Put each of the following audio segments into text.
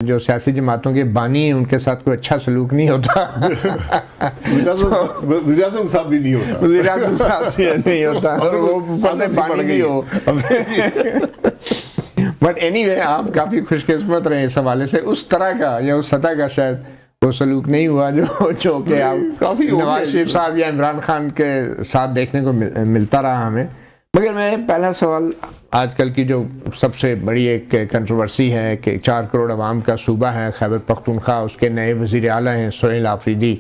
جو سیاسی جماعتوں کے بانی ہیں ان کے ساتھ کوئی اچھا سلوک نہیں ہوتا. وزیر اعظم صاحب بھی نہیں ہوتا, وزیر اعظم صاحب سے نہیں ہوتا, اور وہ بانی بھی ہو. بٹ اینی وے آپ کافی خوش قسمت رہے اس حوالے سے. اس طرح کا یا اس سطح کا شاید وہ سلوک نہیں ہوا جو کہ آپ نواز شریف صاحب یا عمران خان کے ساتھ دیکھنے کو ملتا رہا ہمیں. مگر میں پہلا سوال, آج کل کی جو سب سے بڑی ایک کنٹروورسی ہے کہ 4 کروڑ عوام کا صوبہ ہے خیبر پختونخوا, اس کے نئے وزیر اعلیٰ ہیں سہیل آفریدی,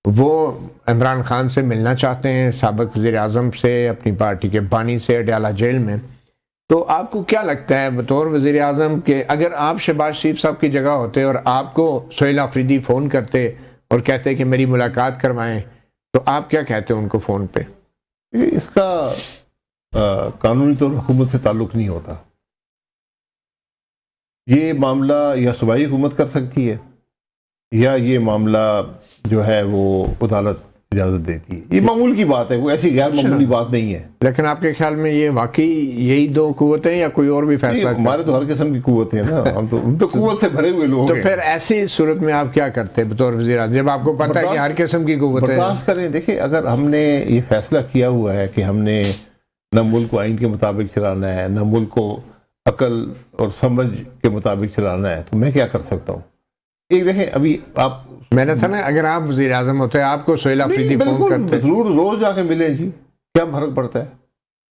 وہ عمران خان سے ملنا چاہتے ہیں, سابق وزیر اعظم سے, اپنی پارٹی کے بانی سے, اڈیالہ جیل میں. تو آپ کو کیا لگتا ہے بطور وزیر اعظم کہ اگر آپ شہباز شریف صاحب کی جگہ ہوتے اور آپ کو سہیل آفریدی فون کرتے اور کہتے کہ میری ملاقات کروائیں, تو آپ کیا کہتے ان کو فون پہ؟ اس کا قانونی طور حکومت سے تعلق نہیں ہوتا. یہ معاملہ یا صوبائی حکومت کر سکتی ہے یا یہ معاملہ جو ہے وہ عدالت اجازت دیتی ہے. یہ معمول کی بات ہے, کوئی ایسی غیر معمولی بات نہیں ہے. لیکن آپ کے خیال میں یہ واقعی یہی 2 قوتیں یا کوئی اور بھی فیصلہ؟ ہمارے تو ہر قسم کی قوتیں ہیں نا, ہم تو قوت سے بھرے ہوئے لوگ ہیں. تو پھر ایسی صورت میں آپ کیا کرتے بطور وزیر اعظم جب آپ کو پتہ ہے کہ ہر قسم کی قوتیں؟ برداشت کریں. دیکھیں, اگر ہم نے یہ فیصلہ کیا ہوا ہے کہ ہم نے نہ ملک کو آئین کے مطابق چلانا ہے, نہ ملک کو عقل اور سمجھ کے مطابق چلانا ہے, تو میں کیا کر سکتا ہوں؟ ایک دیکھیں, ابھی آپ, میں نے تھا نا, اگر آپ وزیر اعظم ہوتے آپ کو سہیل آفریدی فون کرتے؟ ضرور روز جا کے ملیں جی, کیا فرق پڑتا ہے,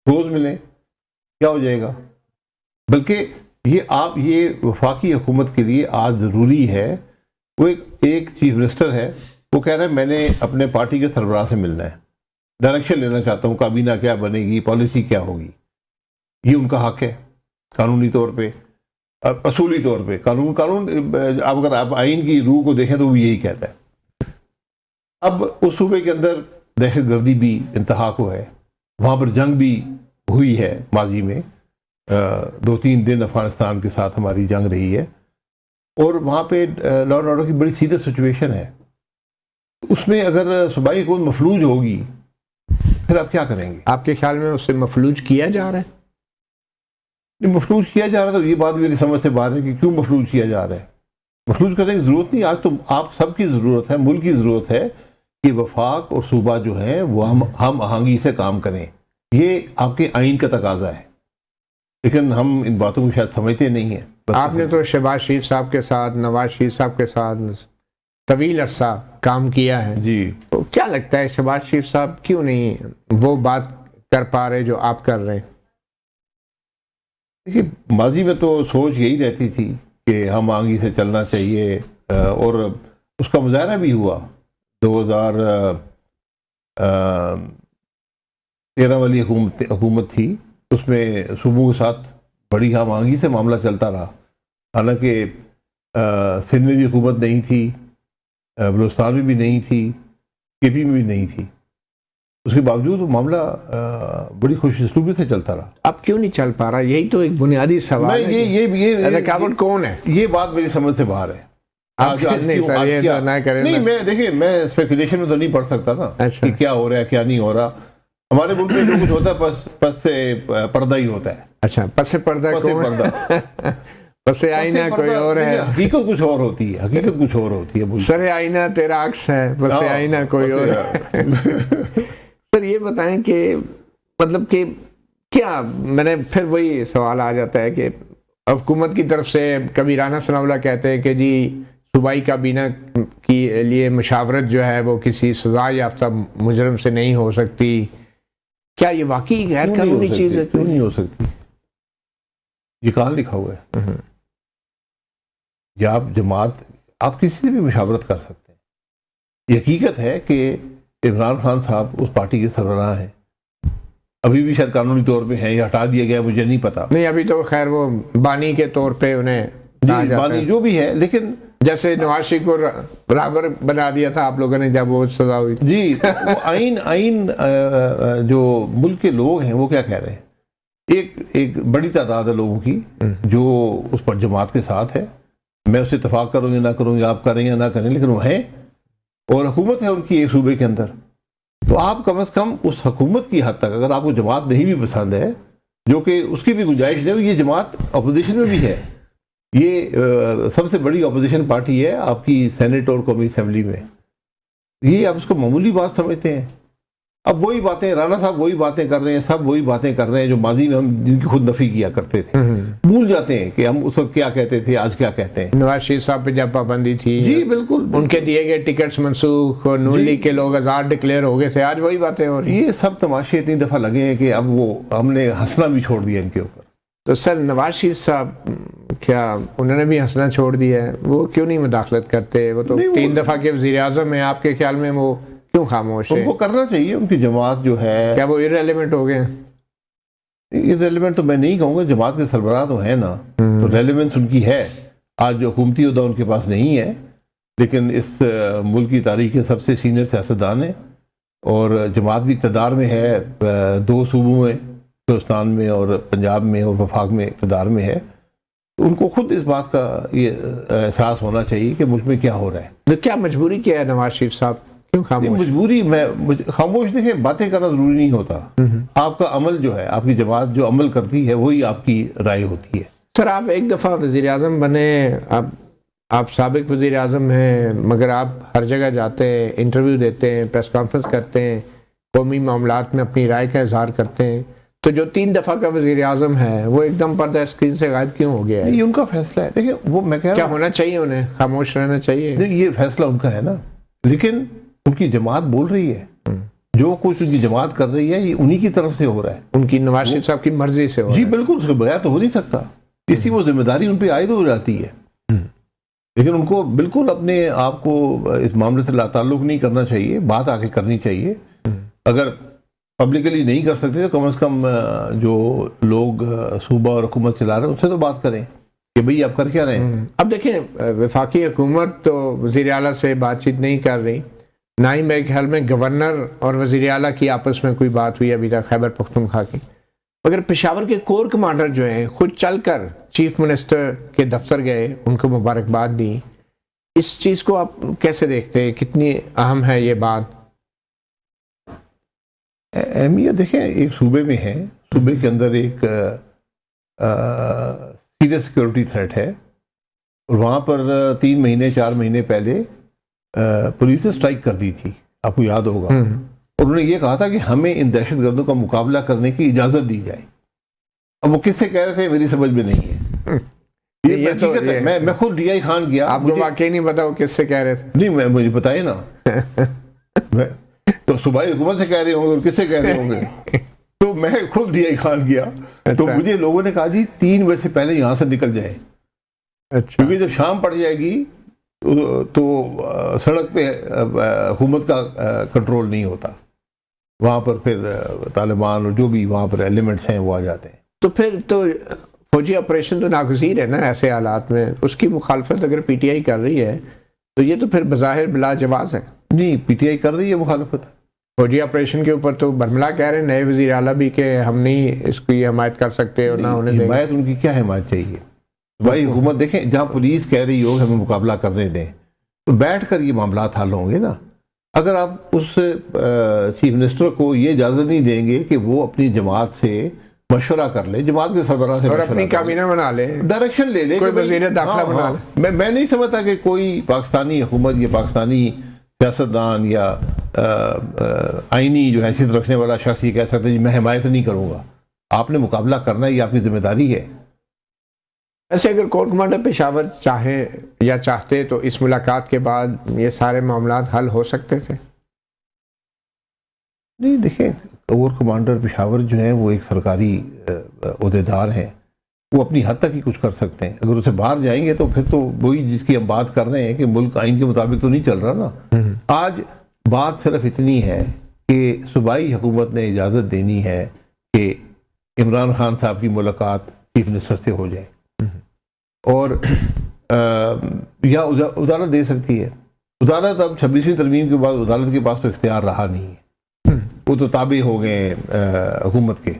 روز ملیں, کیا ہو جائے گا. بلکہ یہ وفاقی حکومت کے لیے آج ضروری ہے. وہ ایک چیف منسٹر ہے, وہ کہہ رہا ہے میں نے اپنے پارٹی کے سربراہ سے ملنا ہے, ڈائریکشن لینا چاہتا ہوں, کابینہ کیا بنے گی, پالیسی کیا ہوگی. یہ ان کا حق ہے قانونی طور پہ, اصولی طور پہ. قانون اگر آپ آئین کی روح کو دیکھیں تو وہ یہی کہتا ہے. اب اس صوبے کے اندر دہشت گردی بھی انتہا کو ہے, وہاں پر جنگ بھی ہوئی ہے ماضی میں, 2-3 دن افغانستان کے ساتھ ہماری جنگ رہی ہے, اور وہاں پہ لا اینڈ آرڈر کی بڑی سیریس سچویشن ہے. اس میں اگر صوبائی حکومت مفلوج ہوگی پھر آپ کیا کریں گے؟ آپ کے خیال میں اسے مفلوج کیا جا رہا ہے؟ مفلوج کیا جا رہا ہے تو یہ بات میری سمجھ سے باہر ہے کہ کیوں مفلوج کیا جا رہا ہے. مفلوج کرنے کی ضرورت نہیں. آج تو آپ سب کی ضرورت ہے, ملک کی ضرورت ہے کہ وفاق اور صوبہ جو ہیں وہ ہم آہنگی سے کام کریں. یہ آپ کے آئین کا تقاضا ہے, لیکن ہم ان باتوں کو شاید سمجھتے نہیں ہیں. آپ نے تو شہباز شریف صاحب کے ساتھ, نواز شریف صاحب کے ساتھ طویل عرصہ کام کیا ہے جی, تو کیا لگتا ہے شہباز شریف صاحب کیوں نہیں وہ بات کر پا رہے جو آپ کر رہے ہیں؟ دیکھیے, ماضی میں تو سوچ یہی رہتی تھی کہ ہم آہنگی سے چلنا چاہیے, اور اس کا مظاہرہ بھی ہوا. 2013 والی حکومت تھی, اس میں صوبوں کے ساتھ بڑی ہم آہنگی سے معاملہ چلتا رہا. حالانکہ سندھ میں بھی حکومت نہیں تھی, بلوچستان میں بھی نہیں تھی, کے پی میں بھی نہیں تھی, اس کے باوجود وہ معاملہ بڑی خوش اسلوبی سے چلتا رہا. اب کیوں نہیں چل پا رہا؟ یہی تو ایک بنیادی سوال ہے. یہ کون ہے؟ یہ بات میری سمجھ سے باہر ہے. نہیں, میں دیکھیں, میں اسپیکولیشن میں تو نہیں پڑھ سکتا نا کہ کیا ہو رہا ہے کیا نہیں ہو رہا. ہمارے ملک میں جو کچھ ہوتا ہے پس سے پردہ ہی ہوتا ہے. اچھا, پس سے پردہ, پس سے آئینہ کوئی اور ہے. حقیقت کچھ اور ہوتی ہے, حقیقت کچھ اور ہوتی ہے. سر آئینہ تیرا عکس ہے, پس سے آئینہ کوئی اور ہے. سر یہ بتائیں کہ مطلب کہ کیا, میں نے پھر وہی سوال آ جاتا ہے کہ حکومت کی طرف سے کبھی رانا ثناء اللہ کہتے ہیں کہ جی صوبائی کابینہ کے لیے مشاورت جو ہے وہ کسی سزا یافتہ مجرم سے نہیں ہو سکتی. کیا یہ واقعی غیر قانونی چیز ہے؟ کیوں نہیں ہو سکتی؟ یہ کہاں لکھا ہوا ہے؟ یا آپ جماعت, آپ کسی سے بھی مشاورت کر سکتے ہیں. یہ حقیقت ہے کہ عمران خان صاحب اس پارٹی کے سربراہ ہیں, ابھی بھی شاید قانونی طور پہ ہیں یا ہٹا دیا گیا, مجھے نہیں پتا. نہیں, ابھی تو خیر وہ بانی کے طور پہ انہیں بانی جو بھی ہے, لیکن جیسے نواز شریف کو رابر بنا دیا تھا آپ لوگوں نے جب وہ سزا ہوئی. جی, وہ آئین جو ملک کے لوگ ہیں وہ کیا کہہ رہے ہیں. ایک بڑی تعداد ہے لوگوں کی جو اس پر جماعت کے ساتھ ہے. میں اس سے اتفاق کروں یا نہ کروں, یا آپ کریں یا نہ کریں, لیکن وہ ہیں, اور حکومت ہے ان کی ایک صوبے کے اندر. تو آپ کم از کم اس حکومت کی حد تک, اگر آپ کو جماعت نہیں بھی پسند ہے, جو کہ اس کی بھی گنجائش نہیں, یہ جماعت اپوزیشن میں بھی ہے, یہ سب سے بڑی اپوزیشن پارٹی ہے آپ کی سینٹ اور قومی اسمبلی میں، یہ آپ اس کو معمولی بات سمجھتے ہیں؟ اب وہی باتیں رانا صاحب وہی باتیں کر رہے ہیں، سب وہی باتیں کر رہے ہیں جو ماضی میں ہم جن کی خود نفی کیا کرتے تھے، بھول جاتے ہیں کہ ہم اس وقت کیا کہتے تھے، آج کیا کہتے ہیں۔ نواز شریف صاحب پہ جب پابندی تھی، جی بالکل، ان کے دیے گئے ٹکٹس منسوخ اور نون لیگ کے لوگ آزاد ڈکلیئر ہو گئے تھے، آج وہی باتیں ہو رہی ہیں۔ یہ سب تماشے اتنی دفعہ لگے ہیں کہ اب وہ ہم نے ہنسنا بھی چھوڑ دیا ان کے اوپر۔ تو سر نواز شریف صاحب کیا انہوں نے بھی ہنسنا چھوڑ دیا ہے؟ وہ کیوں نہیں مداخلت کرتے؟ وہ تو 3 دفعہ کے وزیر اعظم ہیں، آپ کے خیال میں وہ کیوں خاموش ہے؟ ان کو کرنا چاہیے، ان کی جماعت جو ہے۔ کیا وہ irrelevant ہو گئے ہیں؟ irrelevant تو میں نہیں کہوں گا، جماعت کے سربراہ تو ہیں نا، تو ریلیونس ان کی ہے۔ آج جو حکومتی عہدہ ان کے پاس نہیں ہے، لیکن اس ملک کی تاریخ کے سب سے سینئر سیاستدان ہیں، اور جماعت بھی اقتدار میں ہے 2 صوبوں میں، ہندوستان میں اور پنجاب میں اور وفاق میں اقتدار میں ہے۔ تو ان کو خود اس بات کا یہ احساس ہونا چاہیے کہ ملک میں کیا ہو رہا ہے۔ تو کیا مجبوری کیا ہے نواز شریف صاحب، کیوں خاموش؟ مجبوری خاموش دیکھیں، باتیں کرنا ضروری نہیں ہوتا، آپ کا عمل جو ہے، آپ کی جماعت جو عمل کرتی ہے وہی آپ کی رائے ہوتی ہے۔ سر آپ ایک دفعہ وزیر اعظم بنے، آپ سابق وزیر اعظم ہیں، مگر آپ ہر جگہ جاتے ہیں، انٹرویو دیتے ہیں، پریس کانفرنس کرتے ہیں، قومی معاملات میں اپنی رائے کا اظہار کرتے ہیں، تو جو 3 دفعہ کا وزیر اعظم ہے وہ ایک دم پردہ اسکرین سے غائب کیوں ہو گیا ہے؟ یہ ان کا فیصلہ ہے، دیکھیں وہ میں کہہ رہا کیا ہونا چاہیے انہیں؟ خاموش رہنا چاہیے؟ یہ فیصلہ ان کا ہے نا، لیکن ان کی جماعت بول رہی ہے، جو کچھ ان کی جماعت کر رہی ہے یہ انہی کی طرف سے ہو رہا ہے، ان کی نواز شریف صاحب کی مرضی سے ہو رہا ہے۔ جی بالکل، اس کے بغیر تو ہو نہیں سکتا، اسی وہ ذمہ داری ان پہ عائد ہو جاتی ہے، لیکن ان کو بالکل اپنے آپ کو اس معاملے سے لا تعلق نہیں کرنا چاہیے، بات آ کے کرنی چاہیے۔ اگر پبلکلی نہیں کر سکتے تو کم از کم جو لوگ صوبہ اور حکومت چلا رہے ہیں ان سے تو بات کریں کہ بھئی آپ کر کیا رہے ہیں۔ اب دیکھیں وفاقی حکومت تو وزیر اعلیٰ سے بات چیت نہیں کر رہی، نہ ہی میرے خیال میں گورنر اور وزیر اعلیٰ کی آپس میں کوئی بات ہوئی ابھی تک خیبر پختونخوا کی، مگر پشاور کے کور کمانڈر جو ہیں خود چل کر چیف منسٹر کے دفتر گئے، ان کو مبارکباد دی۔ اس چیز کو آپ کیسے دیکھتے ہیں؟ کتنی اہم ہے یہ بات؟ اہمیت دیکھیں، ایک صوبے میں ہے، صوبے کے اندر ایک سیریس سیکورٹی تھریٹ ہے، اور وہاں پر 3 مہینے 4 مہینے پہلے پولیس نے سٹرائک کر دی تھی، آپ کو یاد ہوگا، اور انہوں نے یہ کہا تھا کہ ہمیں ان دہشت گردوں کا مقابلہ کرنے کی اجازت دی جائے۔ اب وہ کس سے کہہ رہے تھے میری سمجھ میں نہیں ہے، یہ حقیقت ہے۔ میں خود ڈی آئی خان گیا، آپ کو واقعی نہیں پتا وہ کس سے کہہ رہے تھے؟ نہیں، مجھے بتائے نا، تو صوبائی حکومت سے کہہ رہے ہوں گے اور کس سے کہہ رہے ہوں گے؟ تو میں خود ڈی آئی خان گیا، تو مجھے لوگوں نے کہا جی 3 بجے سے پہلے یہاں سے نکل جائیں، کیونکہ جب شام پڑ جائے گی تو سڑک پہ حکومت کا کنٹرول نہیں ہوتا، وہاں پر پھر طالبان اور جو بھی وہاں پر ایلیمنٹس ہیں وہ آ جاتے ہیں۔ تو پھر تو فوجی آپریشن تو ناگزیر ہے نا ایسے حالات میں، اس کی مخالفت اگر پی ٹی آئی کر رہی ہے تو یہ تو پھر بظاہر بلا جواز ہے۔ نہیں، پی ٹی آئی کر رہی ہے مخالفت، فوجی آپریشن کے اوپر تو برملا کہہ رہے ہیں نئے وزیر اعلیٰ بھی کہ ہم نہیں اس کی حمایت کر سکتے اور نہ ہونے دیں گے۔ حمایت ان کی کیا حمایت چاہیے؟ بھائی حکومت دیکھیں، جہاں پولیس کہہ رہی ہو ہمیں مقابلہ کرنے دیں تو بیٹھ کر یہ معاملات حل ہوں گے نا۔ اگر آپ اس چیف منسٹر کو یہ اجازت نہیں دیں گے کہ وہ اپنی جماعت سے مشورہ کر لے، جماعت کے سربراہ سے اور اپنی کابینہ بنا لے، ڈائریکشن لے لے، کوئی وزیر داخلہ بنا لے۔ میں نہیں سمجھتا کہ کوئی پاکستانی حکومت یا پاکستانی سیاستدان یا آئینی جو حیثیت رکھنے والا شخص یہ کہہ سکتا ہے جی میں حمایت نہیں کروں گا۔ آپ نے مقابلہ کرنا ہے، یہ آپ کی ذمہ داری ہے۔ ایسے اگر کور کمانڈر پشاور چاہیں یا چاہتے تو اس ملاقات کے بعد یہ سارے معاملات حل ہو سکتے تھے؟ نہیں، دیکھیں کور کمانڈر پشاور جو ہیں وہ ایک سرکاری عہدیدار ہیں، وہ اپنی حد تک ہی کچھ کر سکتے ہیں۔ اگر اسے باہر جائیں گے تو پھر تو وہی جس کی ہم بات کر رہے ہیں کہ ملک آئین کے مطابق تو نہیں چل رہا نا۔ آج بات صرف اتنی ہے کہ صوبائی حکومت نے اجازت دینی ہے کہ عمران خان صاحب کی ملاقات چیف منسٹر سے ہو جائے، اور یا عدالت دے سکتی ہے۔ عدالت اب 26ویں ترمیم کے بعد عدالت کے پاس تو اختیار رہا نہیں ہے، وہ تو تابع ہو گئے حکومت کے،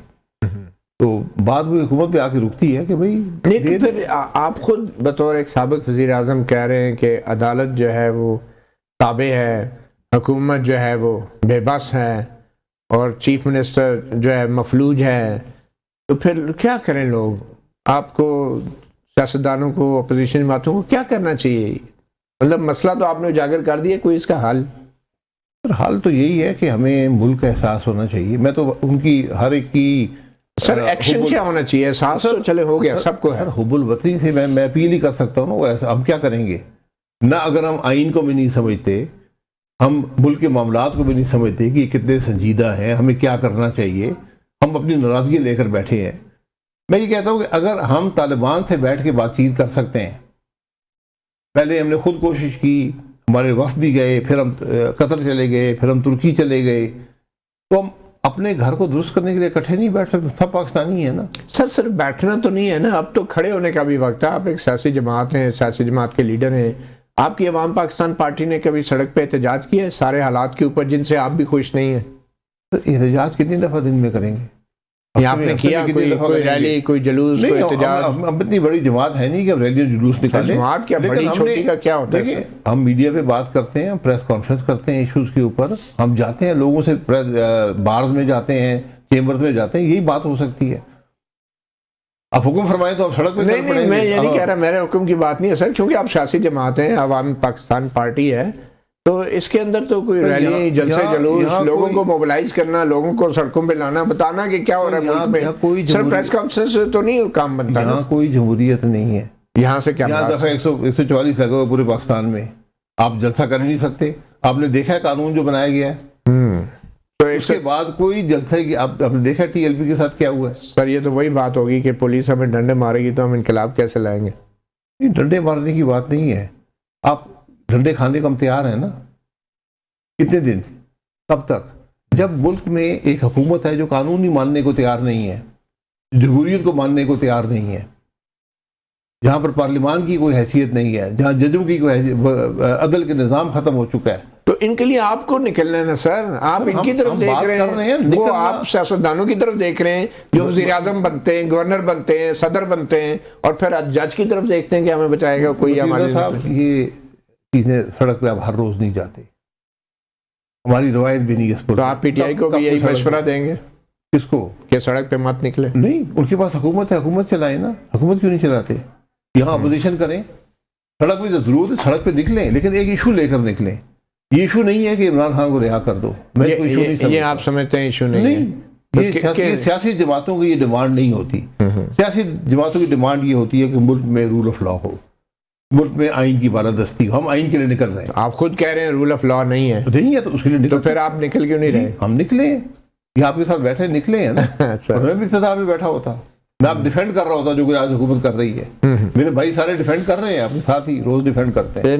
تو بعد میں حکومت پہ آ کے رکتی ہے کہ بھائی نہیں۔ تو پھر آپ خود بطور ایک سابق وزیر اعظم کہہ رہے ہیں کہ عدالت جو ہے وہ تابع ہے، حکومت جو ہے وہ بے بس ہے، اور چیف منسٹر جو ہے مفلوج ہے، تو پھر کیا کریں لوگ؟ آپ کو سیاستدانوں کو, اپوزیشن جماعتوں کو کیا کرنا چاہیے؟ مطلب مسئلہ تو آپ نے اجاگر کر دیا, کوئی اس کا حل؟ حال تو یہی ہے کہ ہمیں ملک کا احساس ہونا چاہیے. میں تو ان کی ہر ایک کی سر ایکشن کیا ہونا چاہیے؟ احساس تو چلے ہو گیا سب کو ہے. سر حب الوطنی سے میں اپیل ہی کر سکتا ہوں نا, اور ایسا ہم کیا کریں گے نہ, اگر ہم آئین کو بھی نہیں سمجھتے, ہم ملک کے معاملات کو بھی نہیں سمجھتے کہ یہ کتنے سنجیدہ ہیں, ہمیں کیا کرنا چاہیے, ہم اپنی ناراضگی لے کر بیٹھے ہیں. میں یہ کہتا ہوں کہ اگر ہم طالبان سے بیٹھ کے بات چیت کر سکتے ہیں, پہلے ہم نے خود کوشش کی, ہمارے وفد بھی گئے, پھر ہم قطر چلے گئے, پھر ہم ترکی چلے گئے, تو ہم اپنے گھر کو درست کرنے کے لیے اکٹھے نہیں بیٹھ سکتے. سب پاکستانی ہیں نا سر. صرف بیٹھنا تو نہیں ہے نا, اب تو کھڑے ہونے کا بھی وقت ہے. آپ ایک سیاسی جماعت ہیں, سیاسی جماعت کے لیڈر ہیں. آپ کی عوام پاکستان پارٹی نے کبھی سڑک پہ احتجاج کیا ہے سارے حالات کے اوپر جن سے آپ بھی خوش نہیں ہیں؟ تو احتجاج کتنی دفعہ دن میں کریں گے؟ آپ نے کیا کوئی ریلی, کوئی جلوس, کوئی احتجاج؟ ہم اتنی بڑی جماعت ہے نہیں کہ ہم ریلی جلوس نکالیں. جماعت کیا بڑی چھوٹی کا کیا ہوتا ہے؟ دیکھیں ہم میڈیا پہ بات کرتے ہیں, پریس کانفرنس کرتے ہیں ایشوز کے اوپر, ہم جاتے ہیں لوگوں سے, بارز میں جاتے ہیں, چیمبرز میں جاتے ہیں, یہی بات ہو سکتی ہے. آپ حکم فرمائیں تو آپ سڑک پہ چل پڑیں گے. میں یہ نہیں کہہ رہا, میرے حکم کی بات نہیں ہے سر, کیونکہ آپ سیاسی جماعت ہیں, عوامی پاکستان پارٹی ہے, تو اس کے اندر تو کوئی ریلی, جلسے جلوس, لوگوں کو موبلائز کرنا, لوگوں کو سڑکوں پہ لانا, بتانا کہ کیا ہو رہا ہے ملک میں. سر پریس کانفرنس سے تو نہیں کام بنتا. یہاں کوئی جمہوریت نہیں ہے. یہاں سے کیا یہاں دفعہ 144 لگے ہوئے پورے پاکستان میں, آپ جلسہ کر نہیں سکتے. آپ نے دیکھا ہے قانون جو بنایا گیا ہے, تو اس کے بعد کوئی جلسہ کی آپ نے دیکھا ٹی ایل پی کے ساتھ کیا ہوا ہے؟ سر یہ تو وہی بات ہوگی کہ پولیس ہمیں ڈنڈے مارے گی تو ہم انقلاب کیسے لائیں گے؟ ڈنڈے مارنے کی بات نہیں ہے, آپ ڈنڈے کھانے کو ہم تیار ہیں نا. کتنے دن, کب تک؟ جب ملک میں ایک حکومت ہے جو قانون ہی ماننے کو تیار نہیں ہے, جمہوریت کو ماننے کو تیار نہیں ہے, جہاں پر پارلیمان کی کوئی حیثیت نہیں ہے, جہاں ججوں کی کوئی حیثیت, عدل کے نظام ختم ہو چکا ہے, تو ان کے لیے آپ کو نکلنا ہے نا سر. آپ ان کی طرف دیکھ رہے ہیں, وہ آپ سیاستدانوں کی طرف دیکھ رہے ہیں جو وزیر اعظم بنتے ہیں, گورنر بنتے ہیں, صدر بنتے ہیں, اور پھر جج کی طرف دیکھتے ہیں کہ ہمیں بچائے گا کوئی. ہمارے صاحب یہ چیزیں سڑک پہ آپ ہر روز نہیں جاتے, ہماری روایت بھی نہیں اس پر. تو آپ پی ٹی آئی کو بھی یہی مشورہ دیں گے کس کو کہ سڑک پہ مت نکلے؟ نہیں, ان کے پاس حکومت ہے, حکومت چلائیں نا. حکومت کیوں نہیں چلاتے؟ یہاں اپوزیشن کریں, سڑک پہ ضرورت ہے سڑک پہ نکلیں, لیکن ایک ایشو لے کر نکلیں. یہ ایشو نہیں ہے کہ عمران خان کو رہا کر دو. میں کوئی ایشو نہیں سمجھتا. یہ آپ سمجھتے ہیں ایشو نہیں ہے؟ یہ سیاسی جماعتوں کی یہ ڈیمانڈ نہیں ہوتی. سیاسی جماعتوں کی ڈیمانڈ یہ ہوتی ہے کہ ملک میں رول آف لا ہو, ملک میں آئین کی بالادستی ہو. ہم آئین کے لیے نکل رہے ہیں. آپ خود کہہ رہے ہیں رول آف لا نہیں ہے. نہیں ہے تو اس کے لیے تو پھر آپ نکل کیوں نہیں رہے؟ ہم نکلے, یہ آپ کے ساتھ بیٹھے نکلے ہیں نا. میں بھی اقتدار میں بیٹھا ہوتا, میں آپ ڈیفینڈ کر رہا ہوتا جو کہ آج حکومت کر رہی ہے. میرے بھائی سارے ڈیفینڈ کر رہے ہیں, اپنے ساتھ ہی روز ڈیفینڈ کرتے ہیں.